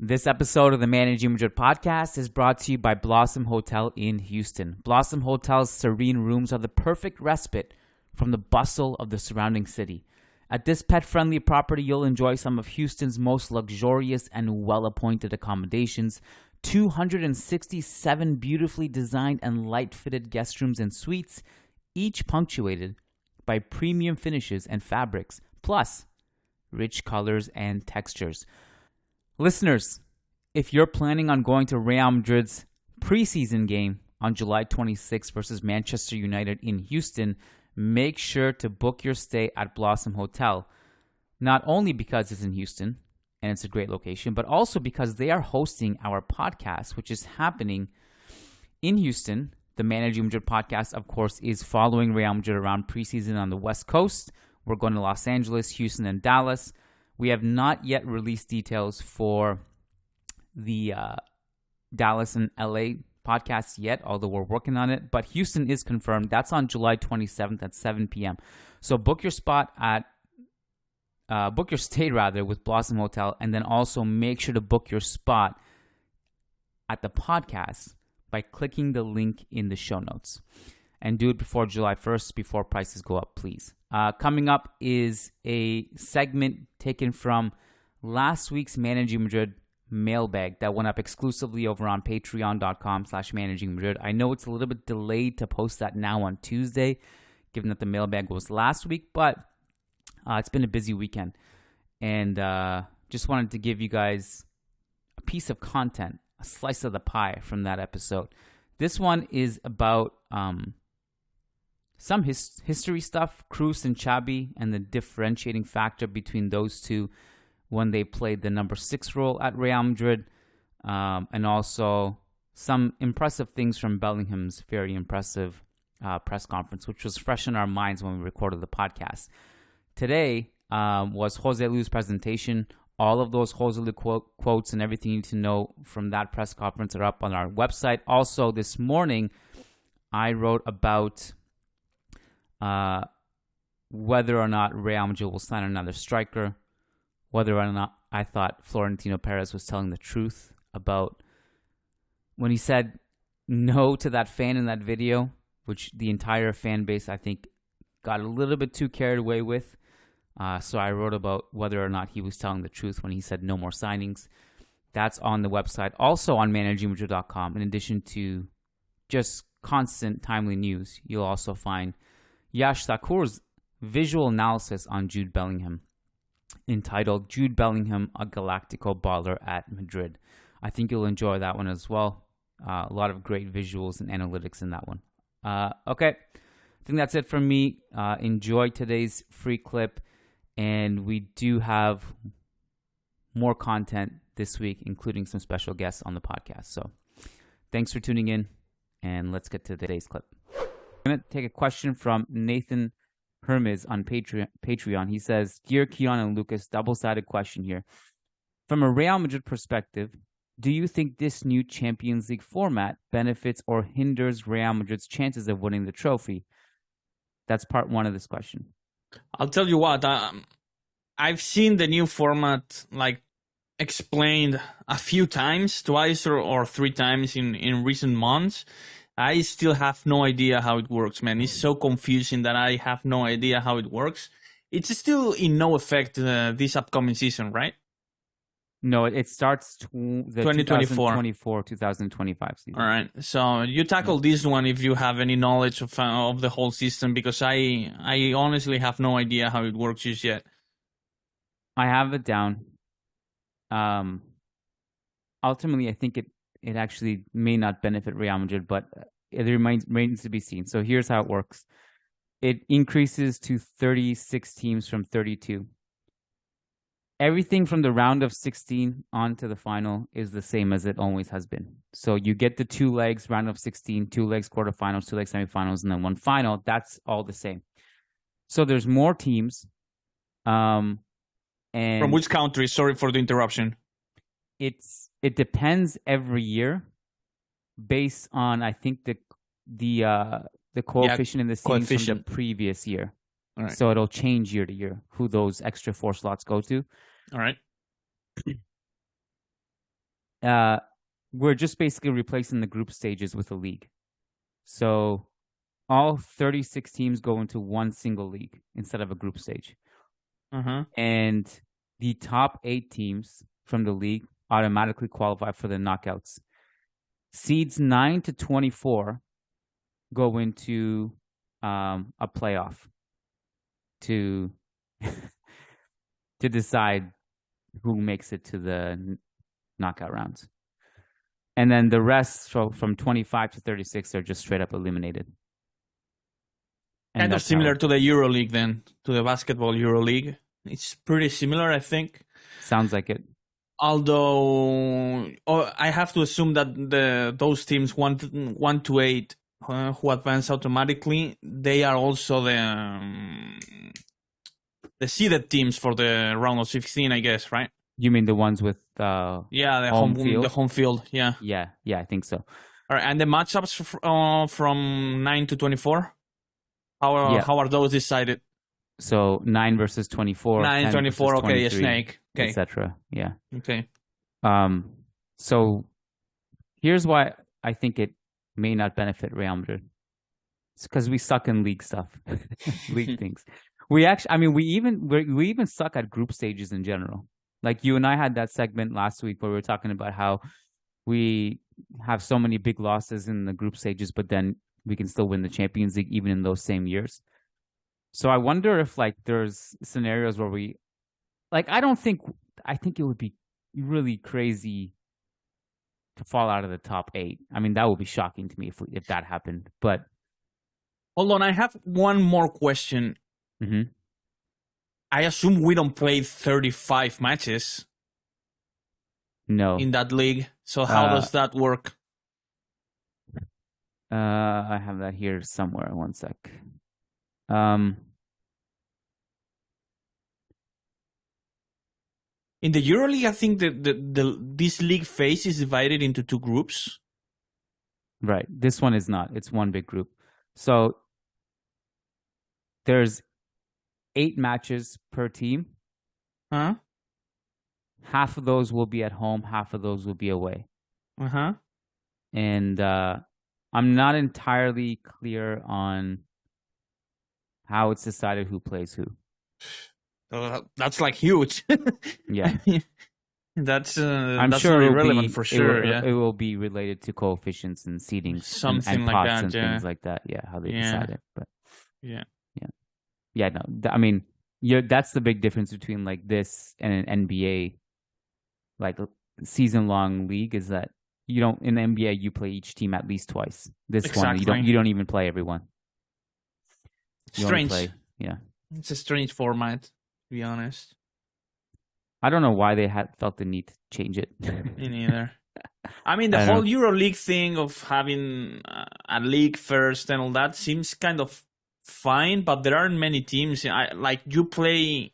This episode of the Managing Madrid podcast is brought to you by Blossom Hotel in Houston. Blossom Hotel's serene rooms are the perfect respite from the bustle of the surrounding city. At this pet-friendly property, you'll enjoy some of Houston's most luxurious and well-appointed accommodations, 267 beautifully designed and light-fitted guest rooms and suites, each punctuated by premium finishes and fabrics, plus rich colors and textures. Listeners, if you're planning on going to Real Madrid's preseason game on July 26th versus Manchester United in Houston, make sure to book your stay at Blossom Hotel, not only because it's in Houston and it's a great location, but also because they are hosting our podcast, which is happening in Houston. The Managing Madrid podcast, of course, is following Real Madrid around preseason on the West Coast. We're going to Los Angeles, Houston, and Dallas. We have not yet released details for the Dallas and LA podcasts yet, although we're working on it. But Houston is confirmed. That's on July 27th at 7 p.m. So book your stay with Blossom Hotel, and then also make sure to book your spot at the podcast by clicking the link in the show notes. And do it before July 1st, before prices go up, please. Coming up is a segment taken from last week's Managing Madrid mailbag that went up exclusively over on patreon.com/Managing Madrid. I know it's a little bit delayed to post that now on Tuesday, given that the mailbag was last week, but it's been a busy weekend. And just wanted to give you guys a piece of content, a slice of the pie from that episode. This one is about some history stuff, Cruz and Xabi, and the differentiating factor between those two when they played the number 6 role at Real Madrid, and also some impressive things from Bellingham's very impressive press conference, which was fresh in our minds when we recorded the podcast. Today was Jose Lu's presentation. All of those Jose Lu quotes and everything you need to know from that press conference are up on our website. Also, this morning, I wrote about whether or not Real Madrid will sign another striker, whether or not I thought Florentino Perez was telling the truth about when he said no to that fan in that video, which the entire fan base, I think, got a little bit too carried away with. So I wrote about whether or not he was telling the truth when he said no more signings. That's on the website. Also on managingmadrid.com, in addition to just constant timely news, you'll also find Yash Thakur's visual analysis on Jude Bellingham, entitled Jude Bellingham, a Galactico Baller at Madrid. I think you'll enjoy that one as well. A lot of great visuals and analytics in that one. Okay, I think that's it from me. Enjoy today's free clip, and we do have more content this week, including some special guests on the podcast. So thanks for tuning in, and let's get to today's clip. I'm going to take a question from Nathan Hermes on Patreon. He says, Dear Kiyan and Lucas, double-sided question here. From a Real Madrid perspective, do you think this new Champions League format benefits or hinders Real Madrid's chances of winning the trophy? That's part one of this question. I'll tell you what, I've seen the new format explained a few times, twice or 3 times in recent months. I still have no idea how it works, man. It's so confusing that I have no idea how it works. It's still in no effect this upcoming season, right? No, it starts the 2024-2025 season. All right. So you tackle this one if you have any knowledge of the whole system, because I honestly have no idea how it works just yet. I have it down. Ultimately, I think it actually may not benefit Real Madrid, but it remains to be seen. So here's how it works. It increases to 36 teams from 32. Everything from the round of 16 on to the final is the same as it always has been. So you get the 2 legs, round of 16, 2 legs quarterfinals, 2 legs semifinals, and then 1 final. That's all the same. So there's more teams. And from which country? Sorry for the interruption. It depends every year, based on I think the coefficient in the teams from the previous year. All right. So it'll change year to year who those extra 4 slots go to. All right. we're just basically replacing the group stages with a league. So all 36 teams go into one single league instead of a group stage. And the top 8 teams from the league automatically qualify for the knockouts. Seeds 9 to 24 go into a playoff to to decide who makes it to the knockout rounds. And then the rest, so from 25 to 36, are just straight up eliminated. And kind of similar to the EuroLeague then, to the basketball EuroLeague. It's pretty similar, I think. Sounds like it. Although I have to assume that those teams 1 to 8 who advance automatically, they are also the seeded teams for the round of 16, I guess, right? You mean the ones with the home field? The home field, yeah. Yeah, I think so. All right, and the matchups from 9 to 24, how are those decided? So 9 versus 24. 9, 24, okay, a snake. Okay. Etc. Yeah. Okay. So here's why I think it may not benefit Real Madrid. It's because we suck in league stuff, league things. We even suck at group stages in general. Like you and I had that segment last week where we were talking about how we have so many big losses in the group stages, but then we can still win the Champions League even in those same years. So I wonder if there's scenarios where I think it would be really crazy to fall out of the top 8. I mean, that would be shocking to me if that happened. But hold on, I have one more question. Mm-hmm. I assume we don't play 35 matches. No. In that league. So how does that work? I have that here somewhere. One sec. In the EuroLeague, I think this league phase is divided into 2 groups. Right. This one is not. It's one big group. So there's 8 matches per team. Huh? Half of those will be at home. Half of those will be away. Uh-huh. And I'm not entirely clear on how it's decided who plays who. That's huge. Yeah. That's sure really relevant for sure. It will be related to coefficients and seedings, something and like pots that, and things like that. Yeah, how they decide it. But no. I mean, that's the big difference between this and an NBA, season-long league, is that you don't in the NBA you play each team at least twice. This one you don't even play everyone. Strange. Yeah. It's a strange format, to be honest. I don't know why they felt the need to change it. Me neither. I mean, the whole EuroLeague thing of having a league first and all that seems kind of fine, but there aren't many teams. You play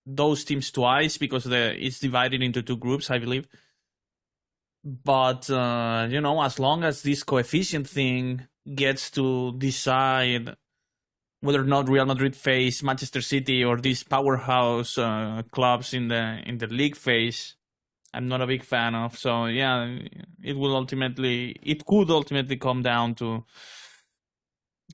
those teams twice because it's divided into 2 groups, I believe. But, as long as this coefficient thing gets to decide whether or not Real Madrid face Manchester City or these powerhouse clubs in the league phase, I'm not a big fan of. So yeah, it could ultimately come down to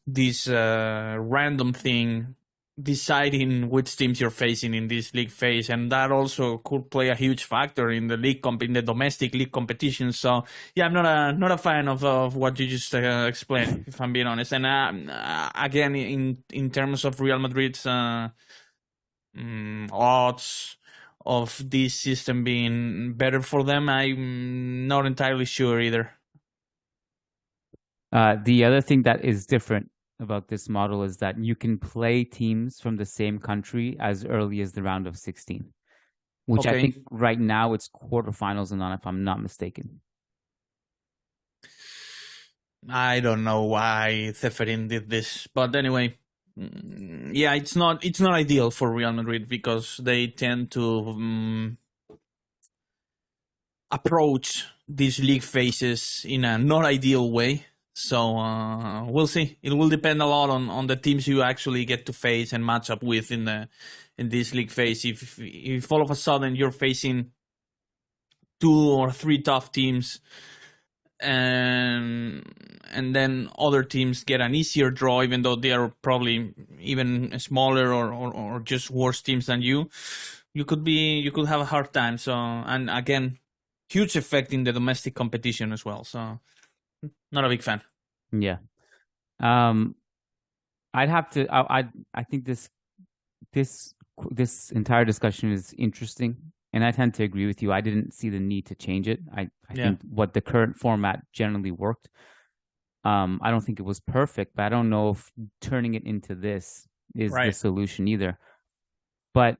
this random thing deciding which teams you're facing in this league phase, and that also could play a huge factor in the in the domestic league competition. So yeah, I'm not a fan of what you just explained, if I'm being honest. And again, in terms of Real Madrid's odds of this system being better for them, I'm not entirely sure either. The other thing that is different about this model is that you can play teams from the same country as early as the round of 16, which I think right now it's quarterfinals and on, if I'm not mistaken. I don't know why Ceferin did this, but anyway, yeah, it's not ideal for Real Madrid because they tend to approach these league phases in a not ideal way. So we'll see. It will depend a lot on the teams you actually get to face and match up with in this league phase. If all of a sudden you're facing 2 or 3 tough teams, and then other teams get an easier draw, even though they are probably even smaller or just worse teams than you. You could have a hard time. So, and again, huge effect in the domestic competition as well. So, not a big fan. Yeah. I'd have to. I think this entire discussion is interesting, and I tend to agree with you. I didn't see the need to change it. I think what the current format generally worked. I don't think it was perfect, but I don't know if turning it into this is the solution either. But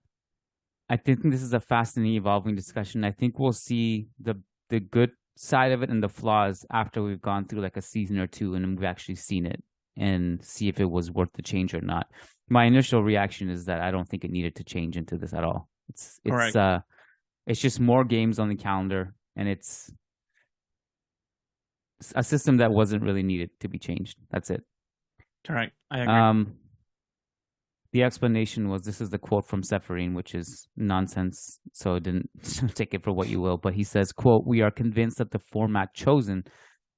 I think this is a fast and evolving discussion. I think we'll see the good side of it and the flaws after we've gone through like a season or two and we've actually seen it and see if it was worth the change or not. My initial reaction is that I don't think it needed to change into this at all. It's just more games on the calendar, and it's a system that wasn't really needed to be changed. That's it. Correct. I agree. The explanation was, this is the quote from Seferin, which is nonsense, so didn't take it for what you will. But he says, quote, "We are convinced that the format chosen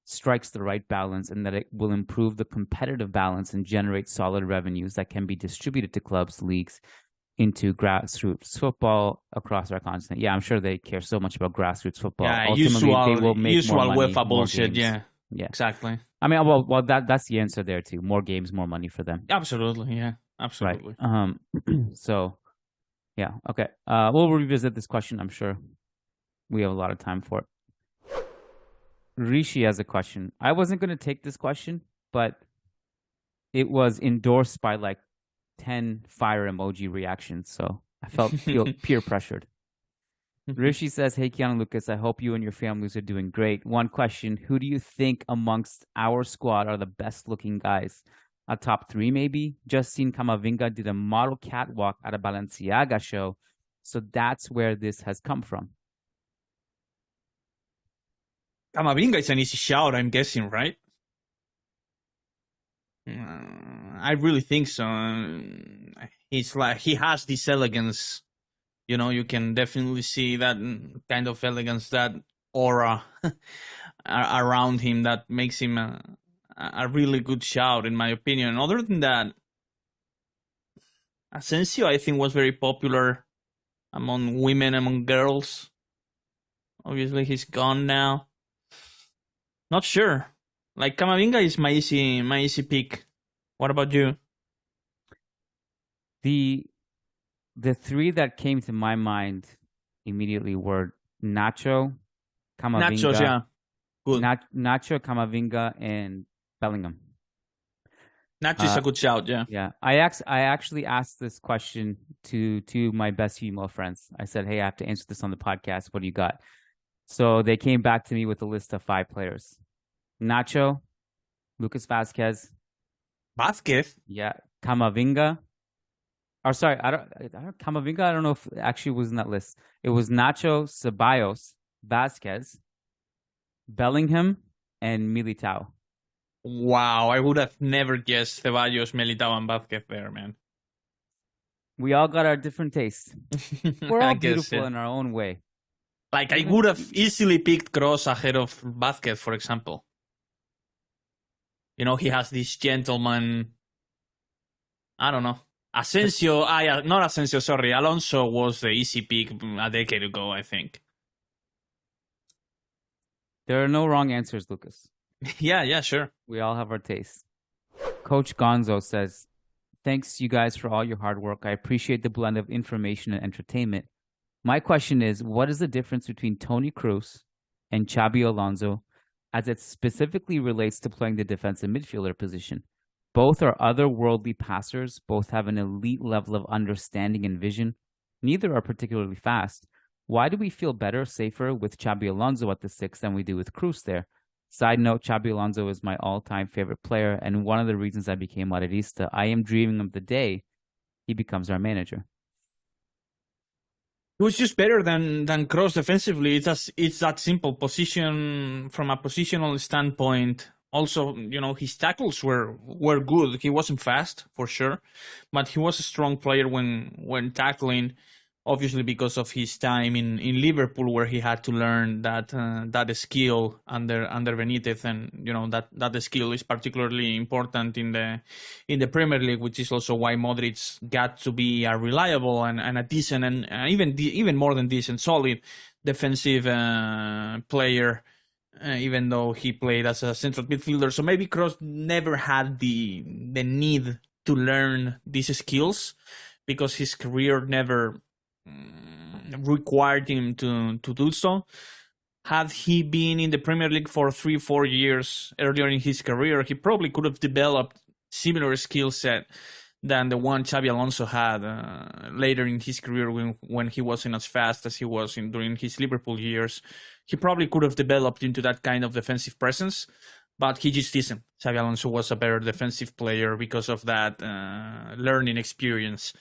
strikes the right balance and that it will improve the competitive balance and generate solid revenues that can be distributed to clubs, leagues, into grassroots football across our continent." Yeah, I'm sure they care so much about grassroots football. Yeah, ultimately, they will make more money, UEFA bullshit. games. Yeah, exactly. I mean, well, that's the answer there too. More games, more money for them. Absolutely, yeah, absolutely. Right. So, yeah, okay. We'll revisit this question. I'm sure we have a lot of time for it. Rishi has a question. I wasn't going to take this question, but it was endorsed by like 10 fire emoji reactions, so I felt peer pressured. Rishi says, "Hey, Kiyan and Lucas, I hope you and your families are doing great. One question, who do you think amongst our squad are the best looking guys? A top 3 maybe? Just seen Camavinga did a model catwalk at a Balenciaga show, so that's where this has come from." Camavinga is an easy shout, I'm guessing, right? I really think so. He's like, he has this elegance. You know, you can definitely see that kind of elegance, that aura around him that makes him a really good shout, in my opinion. Other than that, Asensio, I think, was very popular among women, among girls. Obviously, he's gone now. Not sure. Like, Camavinga is my easy pick. What about you? The 3 that came to my mind immediately were Nacho, Camavinga, Nachos, yeah. Good. Nacho, Camavinga, and Bellingham. Nacho is a good shout, yeah. Yeah, I actually asked this question to my best female friends. I said, "Hey, I have to answer this on the podcast. What do you got?" So they came back to me with a list of 5 players: Nacho, Lucas Vazquez, yeah, Camavinga. Or sorry, I don't Camavinga. I don't know if it actually was in that list. It was Nacho, Ceballos, Vazquez, Bellingham, and Militao. Wow, I would have never guessed Ceballos, Militao, and Vazquez there, man. We all got our different tastes. We're all beautiful in our own way. Like, I would have easily picked Kroos ahead of Vazquez, for example. You know, he has this gentleman. I don't know. Alonso was the easy pick a decade ago, I think. There are no wrong answers, Lucas. Yeah, sure. We all have our tastes. Coach Gonzo says, "Thanks, you guys, for all your hard work. I appreciate the blend of information and entertainment. My question is, what is the difference between Toni Kroos and Xabi Alonso as it specifically relates to playing the defensive midfielder position? Both are otherworldly passers. Both have an elite level of understanding and vision. Neither are particularly fast. Why do we feel better, safer with Xabi Alonso at the 6 than we do with Cruz there? Side note, Xabi Alonso is my all-time favorite player and one of the reasons I became Madridista. I am dreaming of the day he becomes our manager." It was just better than Kroos defensively. It's that simple. Position, from a positional standpoint. Also, you know, his tackles were good. He wasn't fast, for sure, but he was a strong player when tackling. obviously because of his time in Liverpool, where he had to learn that skill under Benitez, and that skill is particularly important in the Premier League, which is also why Modric got to be a reliable and a decent and even more than decent, solid defensive player. Even though he played as a central midfielder, so maybe Kroos never had the need to learn these skills because his career never required him to do so. Had he been in the Premier League for 3-4 years earlier in his career, he probably could have developed similar skill set than the one Xabi Alonso had later in his career when he wasn't as fast as he was during his Liverpool years. He probably could have developed into that kind of defensive presence, but he just isn't. Xabi Alonso was a better defensive player because of that learning experience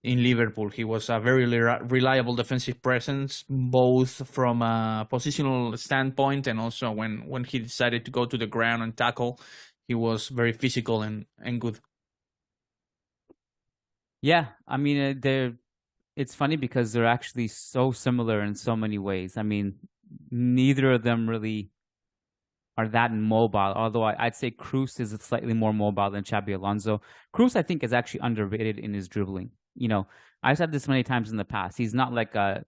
in Liverpool. He was a very reliable defensive presence, both from a positional standpoint and also when he decided to go to the ground and tackle. He was very physical and good. Yeah, I mean, it's funny because they're actually so similar in so many ways. I mean, neither of them really are that mobile, although I'd say Cruz is slightly more mobile than Xabi Alonso. Cruz, I think, is actually underrated in his dribbling. I've said this many times in the past. He's not like a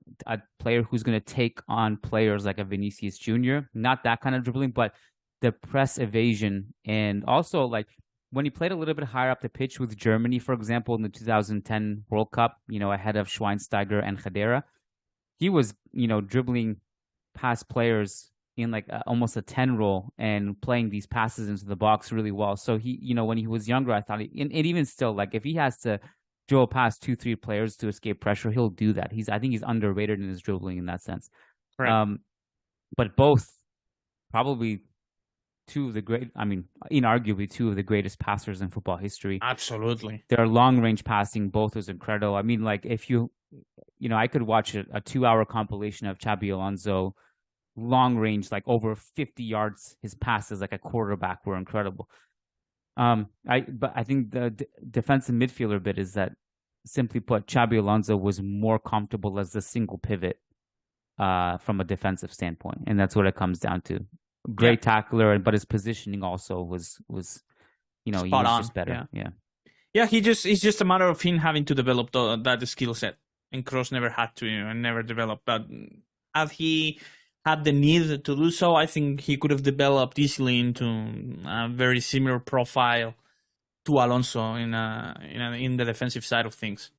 player who's going to take on players like a Vinicius Jr., not that kind of dribbling, but the press evasion, and also like when he played a little bit higher up the pitch with Germany, for example, in the 2010 World Cup, ahead of Schweinsteiger and Khedira, he was, dribbling past players in like almost a 10 role and playing these passes into the box really well. So he, when he was younger, I thought, and even still, like if he has to dribble past 2-3 players to escape pressure, he'll do that. I think he's underrated in his dribbling in that sense. Right. But both probably inarguably two of the greatest passers in football history. Absolutely. Their long range passing both was incredible. I mean, like if I could watch a 2-hour compilation of Xabi Alonso long range, like over 50 yards. His passes like a quarterback were incredible. But I think the defensive midfielder bit is that, simply put, Xabi Alonso was more comfortable as a single pivot from a defensive standpoint, and that's what it comes down to. Great tackler, but his positioning also was he was just better. Yeah. It's just a matter of him having to develop that skill set, and Kroos never had to and never developed that. Had he had the need to do so, I think he could have developed easily into a very similar profile to Alonso in the defensive side of things.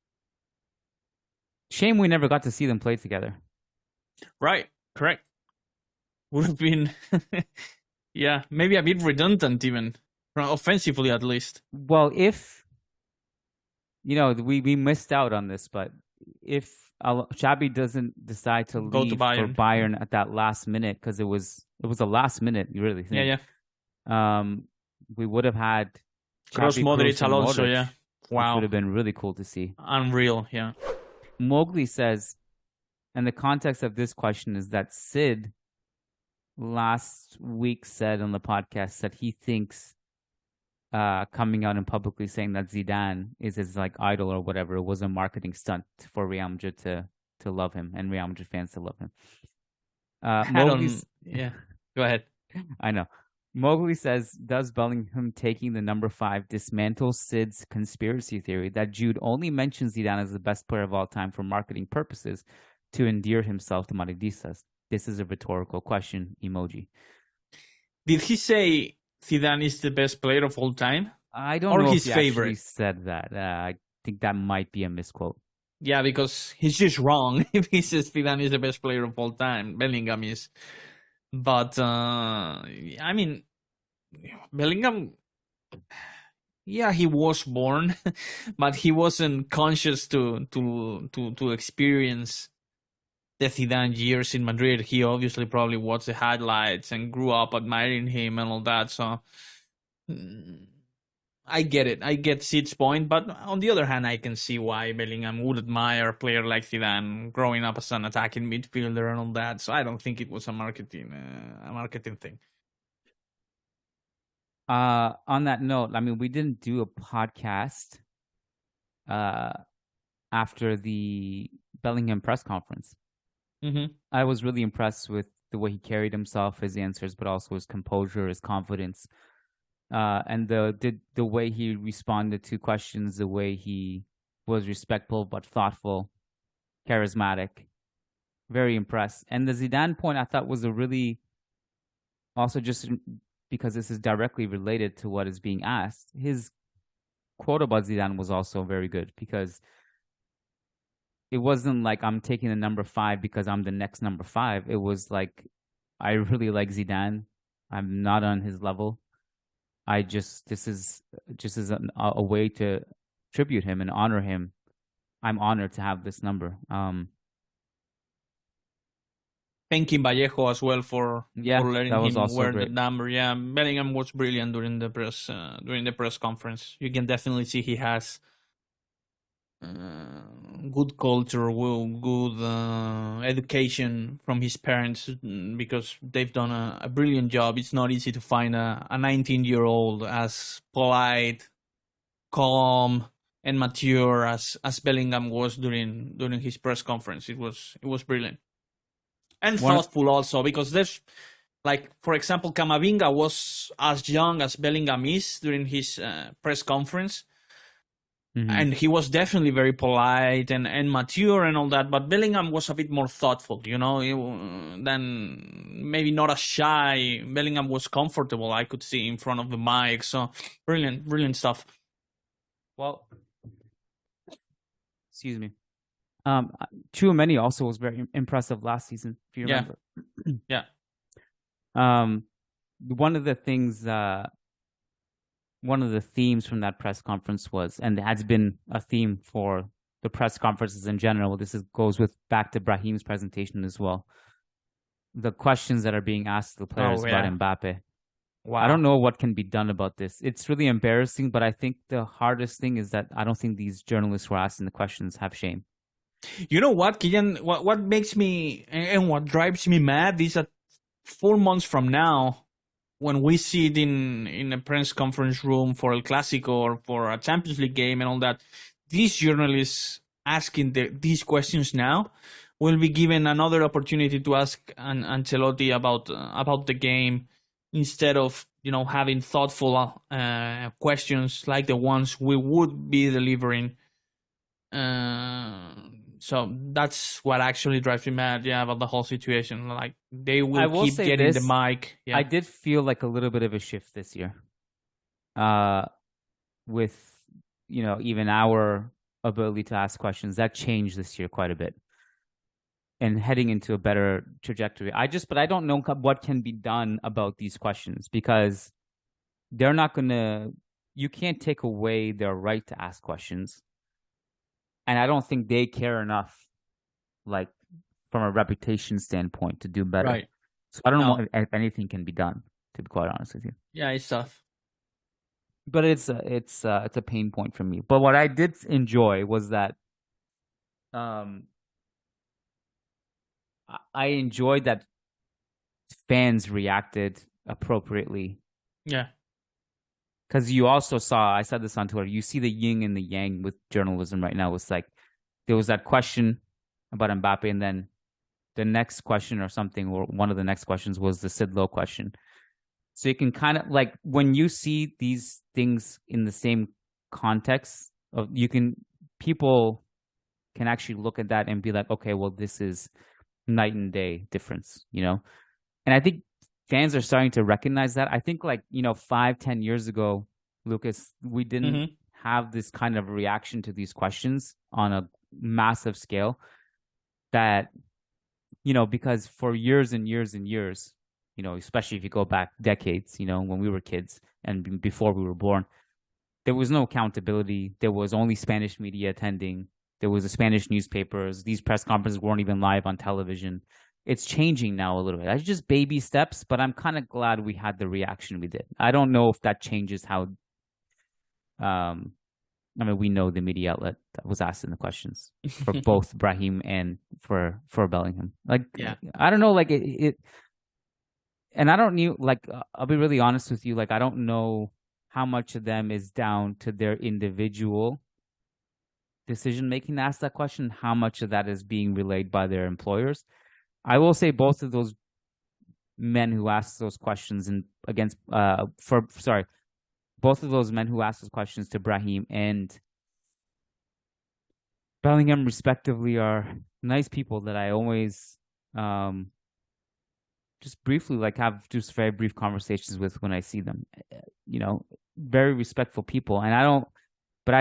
Shame we never got to see them play together. Right, correct. Would have been, maybe a bit redundant even, offensively at least. Well, if, we missed out on this, but if Xabi doesn't decide to leave for Bayern at that last minute, because it was a last minute, you really think. We would have had Kroos, Modric, Alonso, Wow. Which would have been really cool to see. Unreal, yeah. Mowgli says, and the context of this question is that Sid last week said on the podcast that he thinks coming out and publicly saying that Zidane is his like idol or whatever, it was a marketing stunt for Real Madrid to love him and Real Madrid fans to love him. Go ahead. I know. Mowgli says, does Bellingham taking the number 5 dismantle Sid's conspiracy theory that Jude only mentions Zidane as the best player of all time for marketing purposes to endear himself to Madridistas? This is a rhetorical question, emoji. Did he say Zidane is the best player of all time? I don't know if he actually said that. I think that might be a misquote. Yeah, because he's just wrong if he says Zidane is the best player of all time. Bellingham is. But, I mean, Bellingham, he was born, but he wasn't conscious to experience the Zidane years in Madrid. He obviously probably watched the highlights and grew up admiring him and all that. So I get it. I get Sid's point. But on the other hand, I can see why Bellingham would admire a player like Zidane growing up as an attacking midfielder and all that. So I don't think it was a marketing thing. On that note, I mean, we didn't do a podcast after the Bellingham press conference. Mm-hmm. I was really impressed with the way he carried himself, his answers, but also his composure, his confidence, and the way he responded to questions, the way he was respectful but thoughtful, charismatic. Very impressed. And the Zidane point I thought was a really, also just because this is directly related to what is being asked, his quote about Zidane was also very good, because it wasn't like I'm taking the number 5 because I'm the next number 5. It was like, I really like Zidane. I'm not on his level. This is just as a way to tribute him and honor him. I'm honored to have this number. Thanking Vallejo as well for letting that was him also wear great. the number. Yeah, Bellingham was brilliant during the press conference. You can definitely see he has good culture, good education from his parents, because they've done a brilliant job. It's not easy to find a 19-year-old as polite, calm, and mature as Bellingham was during his press conference. It was brilliant and thoughtful also, because there's, like, for example, Camavinga was as young as Bellingham is during his press conference. Mm-hmm. And he was definitely very polite and mature and all that, but Bellingham was a bit more thoughtful, than maybe not as shy. Bellingham was comfortable, I could see, in front of the mic. So brilliant stuff. Well, excuse me. Tchouaméni also was very impressive last season, if you remember. Yeah. One of the things, one of the themes from that press conference was, and it has been a theme for the press conferences in general, goes back to Brahim's presentation as well. The questions that are being asked to the players about Mbappe. Wow. I don't know what can be done about this. It's really embarrassing, but I think the hardest thing is that I don't think these journalists who are asking the questions have shame. You know what, Kiyan? What makes me and what drives me mad is that 4 months from now, when we see it in a press conference room for El Clásico or for a Champions League game and all that, these journalists asking these questions now will be given another opportunity to ask Ancelotti about the game, instead of having thoughtful questions like the ones we would be delivering. So that's what actually drives me mad, about the whole situation. Like, they will keep getting the mic. Yeah. I did feel like a little bit of a shift this year. With, even our ability to ask questions, that changed this year quite a bit. And heading into a better trajectory. But I don't know what can be done about these questions, because they're not you can't take away their right to ask questions. And I don't think they care enough, like, from a reputation standpoint, to do better. Right. So I don't know if anything can be done, to be quite honest with you. Yeah, it's tough. But it's a pain point for me. But what I did enjoy was that I enjoyed that fans reacted appropriately. Yeah. Because you also saw, I said this on Twitter, you see the yin and the yang with journalism right now. It's like, there was that question about Mbappe, and then the next question or something, or one of the next questions was the Sid Lowe question. So you can kind of, like, when you see these things in the same context, people can actually look at that and be like, okay, well, this is night and day difference, And I think fans are starting to recognize that. I think, 5-10 years ago, Lucas, we didn't have this kind of reaction to these questions on a massive scale. That, because for years and years and years, especially if you go back decades, when we were kids and before we were born, there was no accountability. There was only Spanish media attending. There was the Spanish newspapers. These press conferences weren't even live on television. It's changing now a little bit. That's just baby steps, but I'm kind of glad we had the reaction we did. I don't know if that changes how. We know the media outlet that was asking the questions for both Brahim and for Bellingham. I don't know, it. And I don't need, I'll be really honest with you. I don't know how much of them is down to their individual decision making to ask that question, how much of that is being relayed by their employers. I will say both of those men who asked those questions both of those men who asked those questions to Brahim and Bellingham respectively are nice people that I always just briefly have just very brief conversations with when I see them. Very respectful people, and I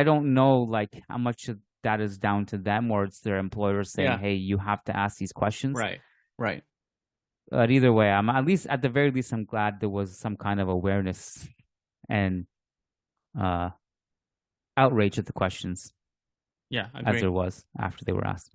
don't know how much of that is down to them or it's their employers saying, "Hey, you have to ask these questions." Right. But either way, at the very least, I'm glad there was some kind of awareness and outrage at the questions. Yeah, as there was after they were asked.